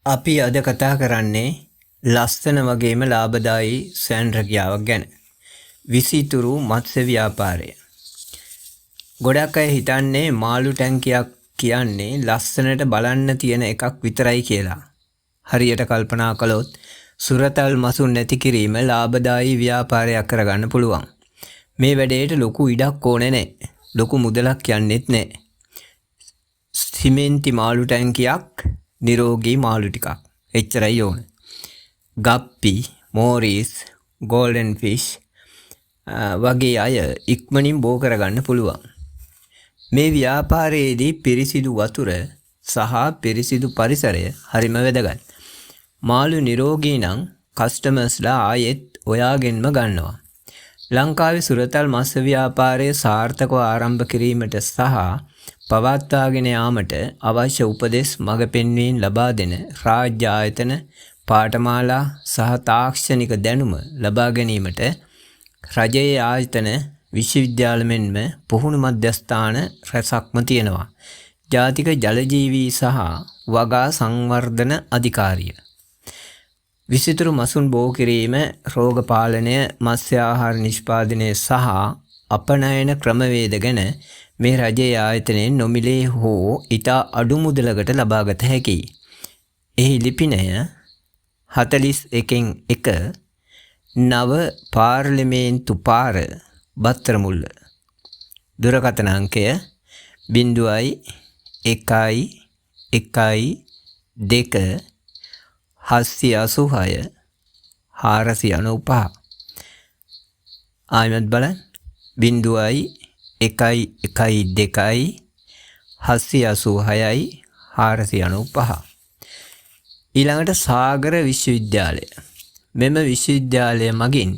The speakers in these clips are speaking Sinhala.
අපි අද කතා කරන්නේ ලස්සන වගේම ලාභදායී ස්වයං රැකියාවක් ගැන. විසිතුරු මත්ස්‍ය ව්‍යාපාරය. ගොඩක් අය හිතන්නේ මාළු ටැංකියක් කියන්නේ ලස්සනට බලන්න තියෙන එකක් විතරයි කියලා. හරියට කල්පනා කළොත් සුරතල් මසුන් නැති කිරීම ලාභදායී ව්‍යාපාරයක් කරගන්න පුළුවන්. මේ වැඩේට ලොකු ඉඩක් ඕනේ නැහැ. ලොකු මුදලක් යන්නෙත් නැහැ. සිමෙන්ති මාළු ටැංකියක්, නිරෝගී මාළු ටිකක්. එච්චරයි ඕන. ගප්පි, මෝරිස්, ගෝල්ඩන් ෆිෂ් වගේ අය ඉක්මනින් බෝ කරගන්න පුළුවන්. මේ ව්‍යාපාරයේදී පිරිසිදු වතුර සහ පිරිසිදු පරිසරය හරිම වැදගත්. මාළු නිරෝගී නම් කස්ටමර්ස්ලා ආයෙත් ඔයාගෙන්ම ගන්නවා. ලංකාවේ සුරතල් මත්ස්‍ය ව්‍යාපාරය සාර්ථකව ආරම්භ කිරීමට සහ පවත්වාගෙන යාමට අවශ්‍ය උපදෙස් මඟ පෙන්වීම් ලබා දෙන රාජ්‍ය ආයතන, පාඨමාලා සහ තාක්ෂණික දැනුම ලබා ගැනීමට රජයේ ආයතන, විශ්වවිද්‍යාල මෙන්ම පුහුණු මධ්‍යස්ථාන රැසක්ම තියෙනවා. ජාතික ජලජීවී සහ වගා සංවර්ධන අධිකාරිය. විසිතුරු මසුන් බෝ කිරීම, රෝග පාලනය, මත්ස්‍ය ආහාර නිෂ්පාදනය සහ අපනයන ක්‍රමවේද ගැන මේ රජයේ ආයතනයෙන් නොමිලේ හෝ ඉතා අඩු මුදලකට ලබාගත හැකියි. එහි ලිපිනය 41 නව පාර්ලිමේන්තු පාර බත්තරමුල්ල. දුරකථන අංකය 0112 786 495. ආයමත් බලන්න 0112 786 495. ඊළඟට සාගර විශ්වවිද්‍යාලය. මෙම විශ්වවිද්‍යාලය මගින්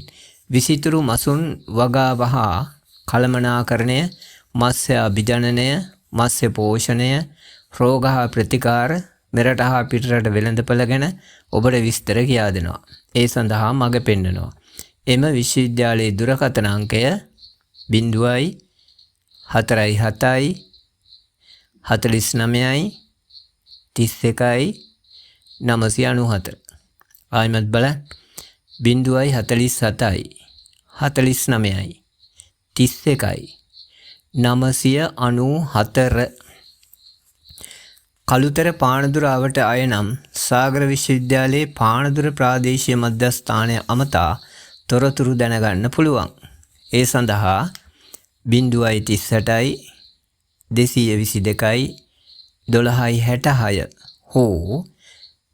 විසිතුරු මසුන් වගාව හා කළමනාකරණය, මත්ස්‍ය අභිජනනය, මත්ස්‍ය පෝෂණය, රෝග හා ප්‍රතිකාර, මෙරට හා පිටරට වෙළඳපළ ගැන ඔබට විස්තර කියා දෙනවා. ඒ සඳහා මඟ පෙන්වනවා. එම විශ්වවිද්‍යාලයේ දුරකථන අංකය 047 49 31 994. ආයමත් බලන්න 047 49 31 994. කළුතර පානදුර අවට අය නම් සාගර විශ්වවිද්‍යාලයේ පානදුර ප්‍රාදේශීය මධ්‍යස්ථානය අමතා තොරතුරු දැනගන්න පුළුවන්. ඒ සඳහා 038 222 1266 හෝ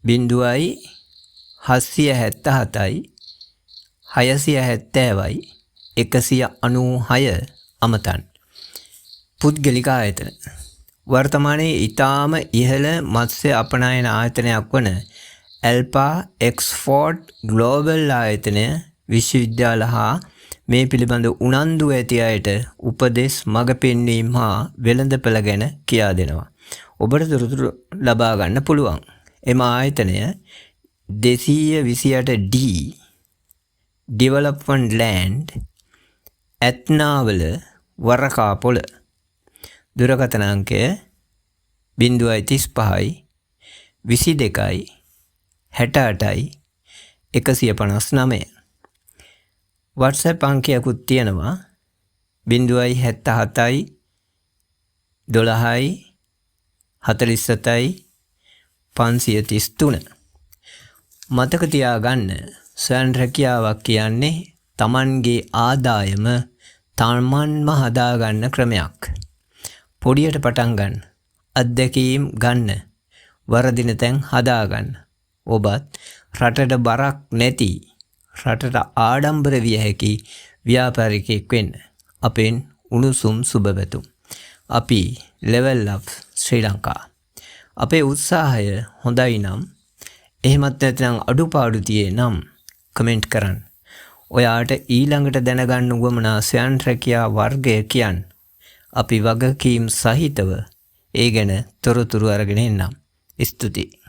0777 670 196 අමතන්. පුද්ගලික ආයතන. වර්තමානයේ ඉතාම ඉහළ මත්ස්‍ය අපනයන ආයතනයක් වන ඇල්පා එක්ස්ෆෝර්ඩ් ග්ලෝබල් ආයතනය විශ්වවිද්‍යාල හා මේ පිළිබඳ උනන්දු ඇති අයට උපදෙස් මඟ පෙන්වීම හා වෙළඳපළ ගැන කියා දෙනවා. ඔබට තොරතුරු ලබා ගන්න පුළුවන්. එම ආයතනය 228D ඩෙවලොප්මන්ට් ලෑන්ඩ්, ඇත්නාවල, වරකාපොළ. දුරකථන අංකය 035 22 68 159. WhatsApp අංකයකුත් තියෙනවා 077 12 47 533. මතක තියාගන්න, ස්වයං රැකියාවක් කියන්නේ Tamanගේ ආදායම තමන්ම හදාගන්න ක්‍රමයක්. පොඩියට පටන් ගන්න, අත්දැකීම් ගන්න, වරදින තැන් හදාගන්න. ඔබත් රටට බරක් නැති, රටට ආඩම්බර විය හැකි ව්‍යාපාරිකයෙක් වෙන්න අපෙන් උණුසුම් සුබපැතුම්. අපි Level Up ශ්‍රී ලංකා. අපේ උත්සාහය හොඳයි නම්, එහෙමත් නැත්නම් අඩුපාඩු තියේ නම් කමෙන්ට් කරන්න. ඔයාට ඊළඟට දැනගන්න උවමනා ස්වයං රැකියා වර්ගය කියන්න. අපි වගකීම් සහිතව ඒ ගැන තොරතුරු අරගෙන එන්නම්. ස්තුතියි.